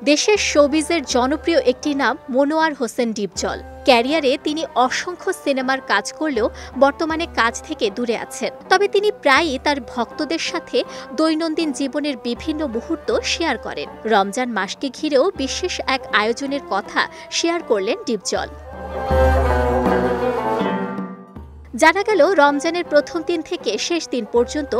দেশের শোবিজের জনপ্রিয় একটি নাম মনোয়ার হোসেন ডিপজল। ক্যারিয়ারে তিনি অসংখ্য সিনেমার কাজ করলেও বর্তমানে কাজ থেকে দূরে আছেন। তবে তিনি প্রায়ই তার ভক্তদের সাথে দৈনন্দিন জীবনের বিভিন্ন মুহূর্ত শেয়ার করেন। রমজান মাসকে ঘিরেও বিশেষ এক আয়োজনের কথা শেয়ার করলেন ডিপজল। জানা গেল, রমজানের প্রথম দিন থেকে শেষ দিন পর্যন্ত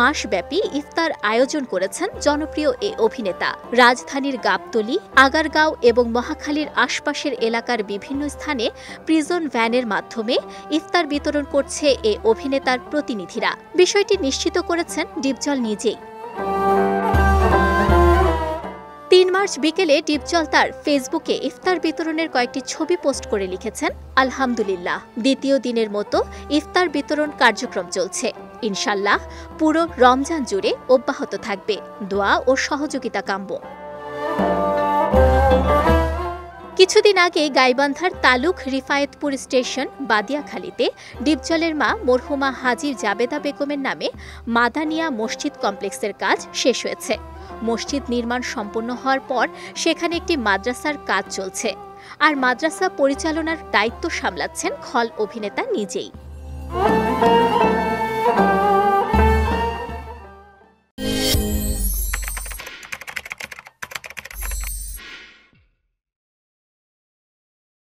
মাসব্যাপী ইফতার আয়োজন করেছেন জনপ্রিয় এই অভিনেতা। রাজধানীর গাবতলী, আগারগাঁও এবং মহাখালীর আশপাশের এলাকার বিভিন্ন স্থানে প্রিজন ভ্যানের মাধ্যমে ইফতার বিতরণ করছে এই অভিনেতার প্রতিনিধিরা। বিষয়টি নিশ্চিত করেছেন ডিপজল নিজেই। ৩ মার্চ বিকেলে ডিপজল তার ফেসবুকে ইফতার বিতরণের কয়েকটি ছবি পোস্ট করে লিখেছেন, আলহামদুলিল্লাহ, দ্বিতীয় দিনের মতো ইফতার বিতরণ কার্যক্রম চলছে। ইনশাল্লাহ পুরো রমজান জুড়ে অব্যাহত থাকবে। দোয়া ও সহযোগিতা কাম্য। কিছুদিন আগে গাইবান্ধার তালুক রিফায়েতপুর স্টেশন বাদিয়াখালীতে ডিপজলের মা মরহুমা হাজী জাবেদা বেগমের নামে মাদানিয়া মসজিদ কমপ্লেক্সের কাজ শেষ হয়েছে। মসজিদ নির্মাণ সম্পন্ন হওয়ার পর সেখানে একটি মাদ্রাসার কাজ চলছে, আর মাদ্রাসা পরিচালনার দায়িত্ব সামলাচ্ছেন খল অভিনেতা নিজেই।